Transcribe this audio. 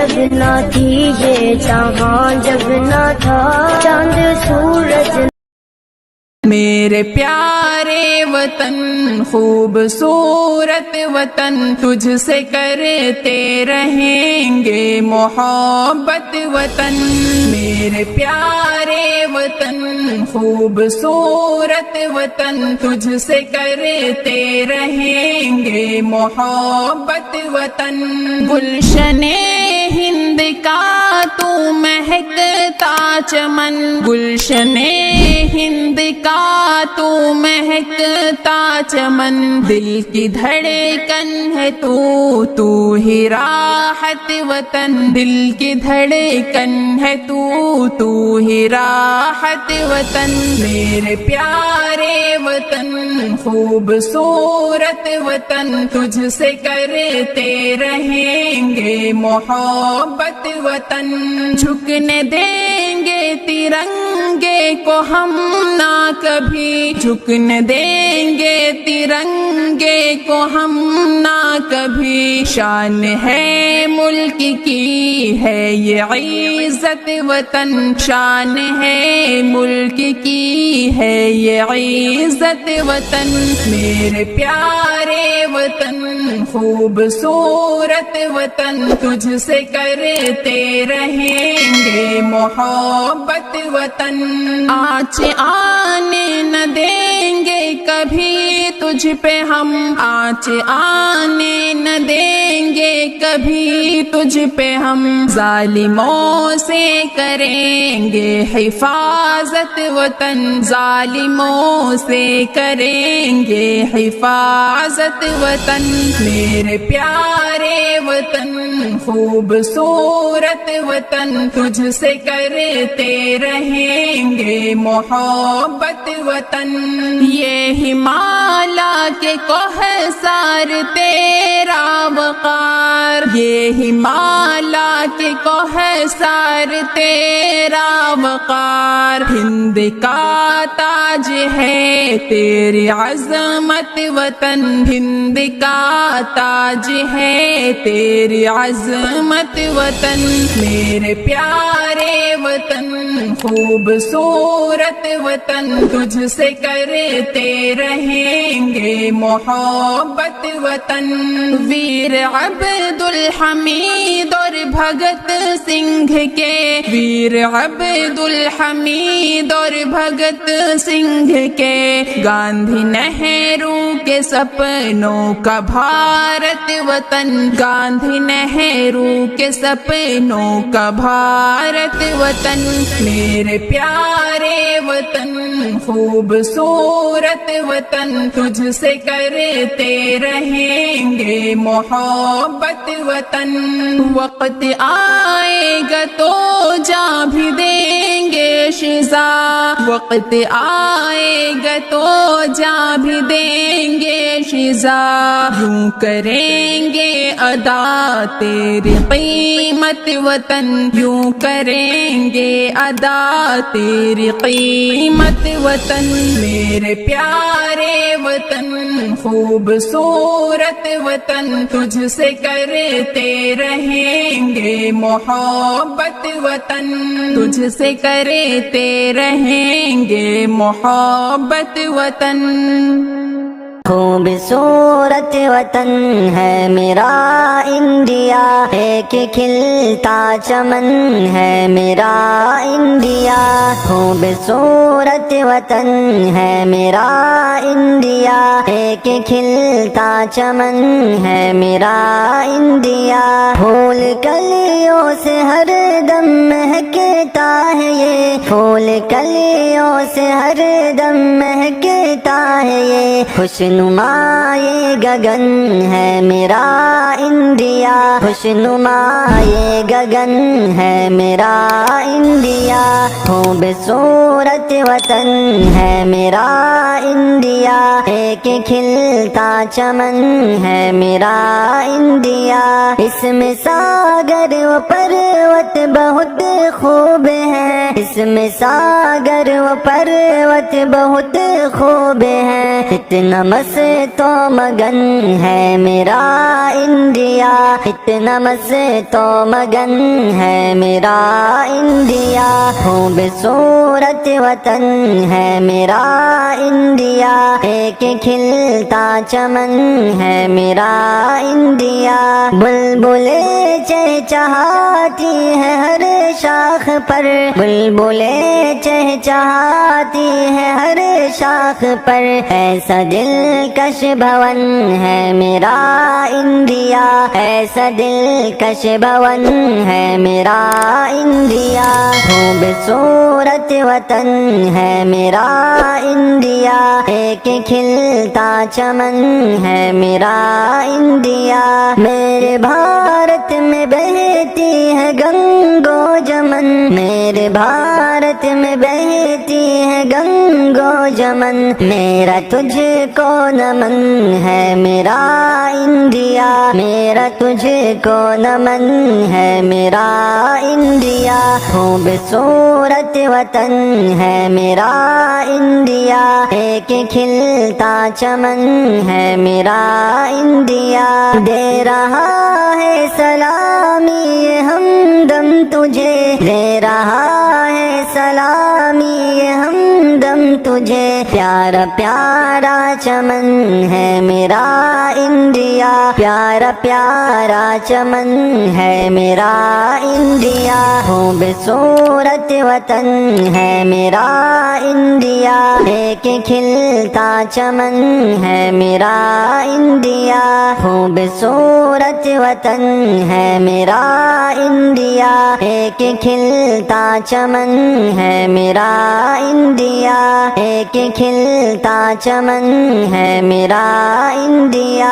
جب نہ تھی یہ جہاں، جب نہ تھا چاند سورج۔ میرے پیارے وطن خوبصورت وطن، تجھ سے کرتے رہیں گے محبت وطن۔ میرے پیارے وطن خوبصورت وطن، تجھ سے کرتے رہیں گے محبت وطن۔ گلشن ہند کا تو مہکتا چمن، گلشن ہند کا تو مہکتا چمن، دل کی دھڑکن ہے تو ہی راحت وطن، دل کی دھڑکن ہے تو ہی راحت وطن۔ میرے پیارے وطن خوبصورت وطن، تجھ سے کرتے رہیں گے محبت وطن۔ جھکنے دیں گے ترنگے کو ہم نہ کبھی، جھکنے دیں گے ترنگے کو ہم نہ کبھی۔ شان ہے ملک کی ہے یہ عزت وطن، شان ہے ملک کی ہے یہ عزت وطن۔ میرے پیارے وطن خوبصورت وطن، تجھ سے کرتے رہیں گے محبت وطن۔ آنچ آنے نہ دیں گے کبھی تجھ پہ ہم، آنچ آنے نہ دیں گے کبھی تجھ پہ ہم۔ ظالموں سے کریں گے حفاظت وطن، ظالموں سے کریں گے حفاظت وطن۔ میرے پیارے وطن خوبصورت وطن، تجھ سے کرتے رہیں گے محبت وطن۔ یہ ہمالا کے کوہسار تیرا وقار، یہ ہمالا کے کوہسار تیرا وقار۔ ہند کا تاج ہے تیری عظمت وطن، ہند کا تاج ہے تیری عظمت وطن۔ میرے پیارے وطن خوبصورت وطن، تجھ سے کرتے رہیں گے محبت وطن۔ ویر عبد الحمید اور بھگت سنگھ کے، ویر عبد الحمید اور بھگت سنگھ کے، گاندھی نہرو کے سپنوں کا بھارت وطن، گاندھی نہرو کے سپنوں کا بھارت وطن۔ میرے پیارے وطن خوبصورت وطن، تجھ سے کرتے رہیں گے محبت وطن۔ وقت آئے گا تو جا بھی دیں گے شزا، وقت آئے گا تو جا بھی دیں گے شزا۔ یوں کریں گے ادا تیری قیمت وطن، یوں کریں گے ادا تیری قیمت وطن۔ میرے پیارے وطن خوبصورت وطن، تجھ سے کرتے رہیں گے محبت وطن، تجھ سے کرتے رہیں گے محبت وطن۔ خوبصورت وطن ہے میرا انڈیا، ایک کھلتا چمن ہے میرا انڈیا۔ خوبصورت وطن ہے میرا انڈیا، ایک کھلتا چمن ہے میرا انڈیا۔ پھول کلیوں سے ہر دم مہکتا ہے یہ، پھول کلیوں سے ہر دم مہکتا ہے یہ۔ خوشنما یہ گگن ہے میرا انڈیا، خوشنما یہ گگن ہے میرا انڈیا۔ خوبصورت وطن ہے میرا انڈیا، ایک کھلتا چمن ہے میرا انڈیا۔ اس میں ساگر و پروت بہت خوب ہے، اس میں ساگر و پروت بہت خوب ہے۔ اتنا مست و مگن ہے میرا انڈیا، اتنا مست تو مگن ہے میرا انڈیا، خوبصورت وطن ہے میرا انڈیا، ایک کھلتا چمن ہے میرا انڈیا، بلبلیں چہچہاتی ہے ہر شاخ پر، بلبلیں چہچہاتی ہے ہر شاخ پر، ایسا دلکش بھون ہے میرا انڈیا، ایسا دلکش بھون ہے میرا انڈیا، خوبصورت وطن ہے میرا انڈیا، ایک کھلتا چمن ہے میرا انڈیا، میرے بھارت میں بہتی ہے گنگو جمن، میرے بھارت میں بہتی ہے گنگو جمن، میرا تجھ کو نمن ہے میرا انڈیا، میرا تجھ کو نمن ہے میرا انڈیا، خوبصورت وطن ہے میرا انڈیا، ایک کھلتا چمن ہے میرا انڈیا، دے رہا ہے سلامی یہ ہمدم تجھے، دے رہا ہے سلامی یہ ہمدم تجھے، پیارا پیارا چمن ہے میرا انڈیا، پیارا پیارا چمن ہے میرا انڈیا، خوبصورت وطن ہے میرا انڈیا، ایک کھلتا چمن ہے میرا انڈیا، خوبصورت وطن ہے میرا انڈیا، ایک کھلتا چمن ہے میرا انڈیا، ایک کھلتا چمن ہے میرا انڈیا۔